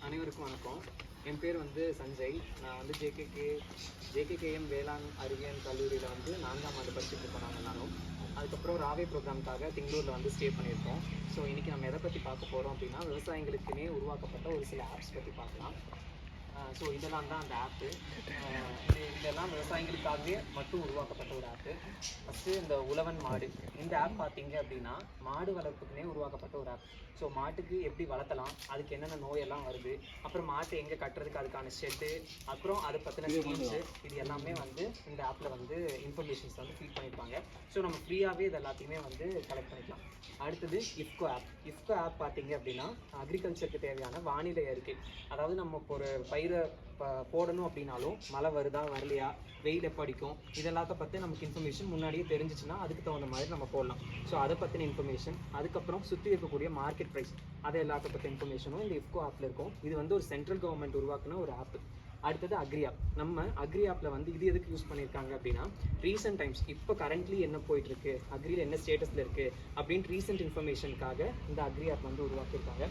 அனைவருக்கும் வணக்கம். என் பேர் வந்து சஞ்சய். நான் வந்து ஜேகேகேஎம் வேளாண் அறிவியல் கல்லூரியில் வந்து 4ஆம் ஆண்டு படிச்சுட்டு இருக்கோம் நானும். அதுக்கப்புறம் ராவே ப்ரோக்ராமுக்காக திங்களூரில் வந்து ஸ்டே பண்ணியிருக்கோம். ஸோ இன்றைக்கி நம்ம எதை பற்றி பார்க்க போகிறோம் அப்படின்னா, விவசாயிகளுக்குன்னே உருவாக்கப்பட்ட ஒரு சில ஆப்ஸ் பற்றி பார்க்கலாம். ஸோ இதெல்லாம் தான் அந்த ஆப்பு. இதெல்லாம் விவசாயிகளுக்காகவே மட்டும் உருவாக்கப்பட்ட ஒரு ஆப்பு. ஃபஸ்ட்டு இந்த உழவன் மாடு, இந்த ஆப் பார்த்தீங்க அப்படின்னா மாடு வளர்ப்புக்குனே உருவாக்கப்பட்ட ஒரு ஆப். ஸோ மாட்டுக்கு எப்படி வளர்த்தலாம், அதுக்கு என்னென்ன நோயெல்லாம் வருது, அப்புறம் மாட்டை எங்கே கட்டுறதுக்கு அதுக்கான ஷெட்டு, அப்புறம் அதை பற்றின ஸ்கீம்ஸு, இது எல்லாமே வந்து இந்த ஆப்பில் வந்து இன்ஃபர்மேஷன்ஸ் வந்து ஃபீட் பண்ணியிருப்பாங்க. ஸோ நம்ம ஃப்ரீயாகவே இது எல்லாத்தையுமே வந்து கலெக்ட் பண்ணிக்கலாம். அடுத்தது இஃப்கோ ஆப். இஃப்கோ ஆப் பார்த்தீங்க அப்படின்னா அக்ரிகல்ச்சருக்கு தேவையான வானிலை அறிக்கை. அதாவது நம்ம இப்போ ஒரு பயிரை போடணும் அப்படின்னாலும் மழை வருதா வரலையா, வெயில் எப்போ அடிக்கும், இதெல்லாத்த பற்றி நமக்கு இன்ஃபர்மேஷன் முன்னாடியே தெரிஞ்சிச்சுன்னா அதுக்கு தகுந்த மாதிரி நம்ம போடலாம். ஸோ அதை பற்றின இன்ஃபர்மேஷன், அதுக்கப்புறம் சுற்றி இருக்கக்கூடிய மார்க்கெட் ப்ரைஸ், அதை எல்லாத்த பற்றி இன்ஃபர்மேஷனும் இந்த இஃப்கோ ஆப்பில் இருக்கும். இது வந்து ஒரு சென்ட்ரல் கவர்மெண்ட் உருவாக்குன ஒரு ஆப். அடுத்தது அக்ரி ஆப். நம்ம அக்ரி ஆப்பில் வந்து இது எதுக்கு யூஸ் பண்ணியிருக்காங்க அப்படின்னா, ரீசெண்ட் டைம்ஸ் இப்போ கரண்ட்லி என்ன போயிட்டுருக்கு, அக்ரியில் என்ன ஸ்டேட்டஸில் இருக்குது அப்படின்னு ரீசெண்ட் இன்ஃபர்மேஷனுக்காக இந்த அக்ரி ஆப் வந்து உருவாக்கியிருக்காங்க.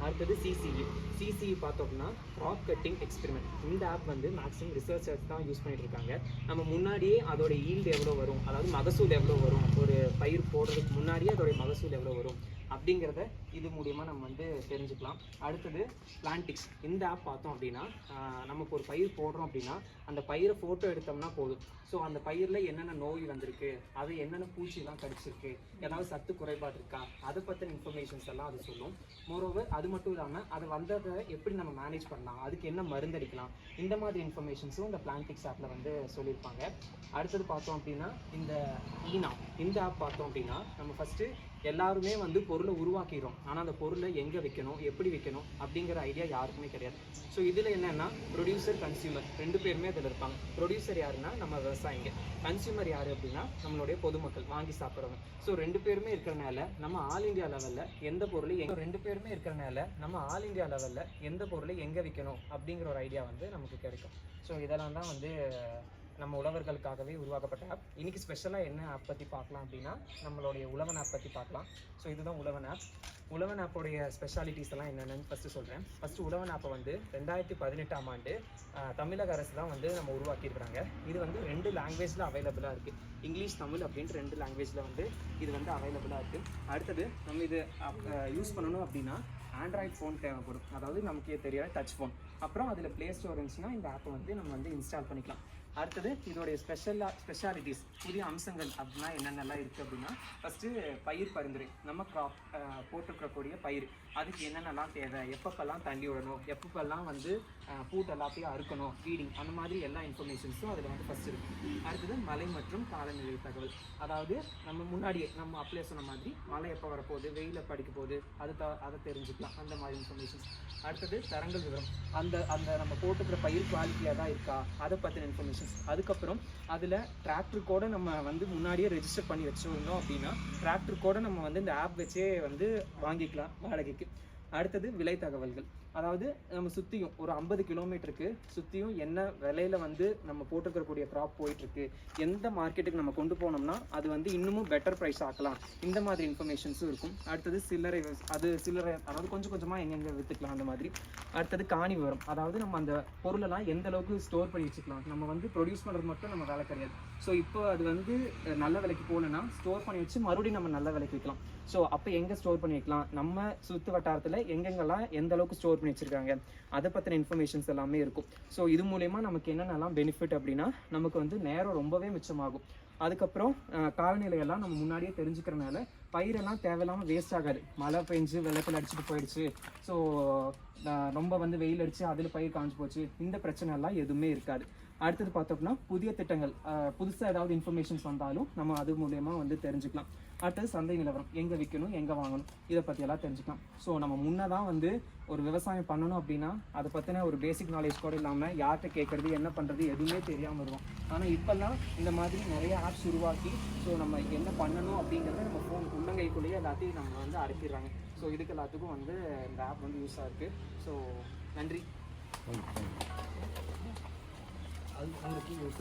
அடுத்தது சிசிஇ பார்த்தோம்னா க்ராப் கட்டிங் எக்ஸ்பெரிமெண்ட். இந்த ஆப் வந்து மேக்ஸிமம் ரிசர்ச்சர்ஸ் தான் யூஸ் பண்ணிட்டு இருக்காங்க. நம்ம முன்னாடியே அதோட ஈல்டு எவ்வளோ வரும், அதாவது மகசூல் எவ்வளோ வரும், ஒரு பயிர் போடுறதுக்கு முன்னாடியே அதோடைய மகசூல் எவ்வளோ வரும் அப்படிங்கிறத இது மூலியமாக நம்ம வந்து தெரிஞ்சுக்கலாம். அடுத்தது பிளான்டிக்ஸ். இந்த ஆப் பார்த்தோம் அப்படின்னா, நம்ம இப்போ ஒரு பயிர் போடுறோம் அப்படின்னா அந்த பயிரை ஃபோட்டோ எடுத்தோம்னா போதும். ஸோ அந்த பயிரில் என்னென்ன நோய் வந்திருக்கு, அது என்னென்ன பூச்சிலாம் கடிச்சிருக்கு, ஏதாவது சத்து குறைபாடு இருக்கா, அதை பற்றின இன்ஃபர்மேஷன்ஸ் எல்லாம் அது சொல்லும். மோரோவர் அது மட்டும் இல்லாமல் அது வந்ததை எப்படி நம்ம மேனேஜ் பண்ணலாம், அதுக்கு என்ன மருந்தடிக்கலாம், இந்த மாதிரி இன்ஃபர்மேஷன்ஸும் இந்த பிளான்டிக்ஸ் ஆப்பில் வந்து சொல்லியிருப்பாங்க. அடுத்தது பார்த்தோம் அப்படின்னா இந்த இந்த ஆப் பார்த்தோம் அப்படின்னா, நம்ம ஃபஸ்ட்டு எல்லாருமே வந்து பொருளை உருவாக்கிடுறோம், ஆனால் அந்த பொருளை எங்கே வைக்கணும், எப்படி வைக்கணும் அப்படிங்கிற ஐடியா யாருக்குமே கிடையாது. ஸோ இதில் என்னென்னா ப்ரொடியூசர் கன்சியூமர் ரெண்டு பேருமே அதில் இருப்பாங்க. ப்ரொடியூசர் யாருன்னா நம்ம விவசாயிங்க, கன்சியூமர் யார் அப்படின்னா நம்மளுடைய பொதுமக்கள் வாங்கி சாப்பிட்றவங்க. ஸோ ரெண்டு பேருமே இருக்கிறனால நம்ம ஆல் இந்தியா லெவலில் எந்த பொருளை எந்த பொருளை எங்கே விற்கணும் அப்படிங்கிற ஒரு ஐடியா வந்து நமக்கு கிடைக்கும். ஸோ இதெல்லாம் தான் வந்து நம்ம உழவர்களுக்காகவே உருவாக்கப்பட்ட ஆப். இன்றைக்கி ஸ்பெஷலாக என்ன ஆப் பற்றி பார்க்கலாம் அப்படின்னா, நம்மளுடைய உழவன் ஆப் பற்றி பார்க்கலாம். ஸோ இதுதான் உழவன் ஆப். உழவன் ஆப்போடைய ஸ்பெஷாலிட்டிஸ் எல்லாம் என்னென்னு ஃபஸ்ட்டு சொல்கிறேன். ஃபஸ்ட்டு உழவன் ஆப்பை வந்து 2018ஆம் ஆண்டு தமிழக அரசு தான் வந்து நம்ம உருவாக்கியிருக்கிறாங்க. இது வந்து 2 லாங்குவேஜில் அவைலபிளாக இருக்குது. இங்கிலீஷ், தமிழ் அப்படின்ட்டு 2 லாங்குவேஜில் வந்து இது வந்து அவைலபிளாக இருக்குது. அடுத்தது நம்ம இது யூஸ் பண்ணணும் அப்படின்னா ஆண்ட்ராய்ட் ஃபோன் தேவைப்படும், அதாவது நமக்கே தெரியாத டச் ஃபோன். அப்புறம் அதில் ப்ளே ஸ்டோர் இருந்துச்சுன்னா இந்த ஆப்பை வந்து நம்ம வந்து இன்ஸ்டால் பண்ணிக்கலாம். அடுத்தது இதோடைய ஸ்பெஷாலிட்டிஸ், புதிய அம்சங்கள் அப்படின்னா என்னென்னலாம் இருக்குது அப்படின்னா, ஃபஸ்ட்டு பயிர் பரிந்துரை. நம்ம க்ராப் போட்டுருக்கக்கூடிய பயிர், அதுக்கு என்னென்னலாம் தேவை, எப்பப்பெல்லாம் தண்ணி விடணும், எப்பப்பெல்லாம் வந்து பூட் எல்லாத்தையும் அறுக்கணும், ஃபீடிங், அந்த மாதிரி எல்லா இன்ஃபர்மேஷன்ஸும் அதில் வந்து ஃபஸ்ட் இருக்குது. அடுத்தது மழை மற்றும் காலநிலை தகவல். அதாவது நம்ம முன்னாடியே நம்ம அப்ளை சொன்ன மாதிரி மழை எப்போ வரப்போகுது, வெயில் எப்போ அடிக்க போகுது, அதை தெரிஞ்சுக்கலாம், அந்த மாதிரி இன்ஃபர்மேஷன்ஸ். அடுத்தது தரங்கள் விவரம். அந்த நம்ம போட்டுக்கிற பயிர் குவாலிட்டியாக தான் இருக்கா, அதை பற்றின இன்ஃபர்மேஷன். அதுக்கப்புறம் அதில் டிராக்டர் கூட நம்ம வந்து முன்னாடியே ரெஜிஸ்டர் பண்ணி வச்சுருந்தோம் அப்படின்னா டிராக்டர் கூட நம்ம வந்து இந்த ஆப் வச்சே வந்து வாங்கிக்கலாம் வாடகைக்கு. அடுத்தது விலை தகவல்கள். அதாவது நம்ம சுற்றியும் ஒரு 50 கிலோமீட்டருக்கு சுற்றியும் என்ன விலையில் வந்து நம்ம போட்டுருக்கக்கூடிய க்ராப் போயிட்டுருக்கு, எந்த மார்க்கெட்டுக்கு நம்ம கொண்டு போனோம்னா அது வந்து இன்னமும் பெட்டர் ப்ரைஸ் ஆக்கலாம், இந்த மாதிரி இன்ஃபர்மேஷன்ஸும் இருக்கும். அடுத்தது சில்லறை, அதாவது கொஞ்சம் கொஞ்சமாக எங்கெங்கே விற்றுக்கலாம் அந்த மாதிரி. அடுத்தது காணி விவரம். அதாவது நம்ம அந்த பொருளெல்லாம் எந்த அளவுக்கு ஸ்டோர் பண்ணி வச்சுக்கலாம். நம்ம வந்து ப்ரொடியூஸ் பண்ணுறது மட்டும் நம்ம வேலை கிடையாது. ஸோ இப்போ அது வந்து நல்ல விலைக்கு போகலன்னா ஸ்டோர் பண்ணி வச்சு மறுபடியும் நம்ம நல்ல விலைக்கு வைக்கலாம். ஸோ அப்போ எங்கே ஸ்டோர் பண்ணி வைக்கலாம், நம்ம சுற்று வட்டாரத்தில் எங்கெங்கெல்லாம் எந்த அளவுக்கு ஸ்டோர் பண்ணி வச்சுருக்காங்க, அதை பற்றின இன்ஃபர்மேஷன்ஸ் எல்லாமே இருக்கும். ஸோ இது மூலயமா நமக்கு என்னென்னலாம் பெனிஃபிட் அப்படின்னா, நமக்கு வந்து நேரம் ரொம்பவே மிச்சமாகும். அதுக்கப்புறம் காலநிலையெல்லாம் நம்ம முன்னாடியே தெரிஞ்சுக்கிறனால பயிரெல்லாம் தேவையில்லாமல் வேஸ்ட் ஆகாது. மழை பெஞ்சு வெள்ளத்தில் அடிச்சுட்டு போயிடுச்சு, ஸோ ரொம்ப வந்து வெயில் அடித்து அதில் பயிர் காஞ்சு போச்சு, இந்த பிரச்சனை எல்லாம் எதுவுமே இருக்காது. அடுத்தது பார்த்தோம்னா புதிய திட்டங்கள், புதுசாக ஏதாவது இன்ஃபர்மேஷன்ஸ் வந்தாலும் நம்ம அது மூலயமா வந்து தெரிஞ்சுக்கலாம். அடுத்தது சந்தை நிலவரம், எங்கே விற்கணும், எங்கே வாங்கணும், இதை பற்றியெல்லாம் தெரிஞ்சுக்கலாம். ஸோ நம்ம முன்னே தான் வந்து ஒரு விவசாயம் பண்ணணும் அப்படின்னா அதை பற்றின ஒரு பேசிக் நாலேஜ் கூட இல்லாமல் யார்கிட்ட கேட்குறது, என்ன பண்ணுறது எதுவுமே தெரியாமல் இருக்கும். ஆனால் இப்போல்லாம் இந்த மாதிரி நிறைய ஆப்ஸ் உருவாக்கி ஸோ நம்ம என்ன பண்ணணும் அப்படிங்கிறத நம்ம ஃபோன் உள்ளங்கைக்குள்ளேயே எல்லாத்தையும் நம்ம வந்து அடைக்கிறாங்க. ஸோ இதுக்கு எல்லாத்துக்கும் வந்து இந்த ஆப் வந்து யூஸாக இருக்குது. ஸோ நன்றி. அது உங்களுக்கு யூஸ்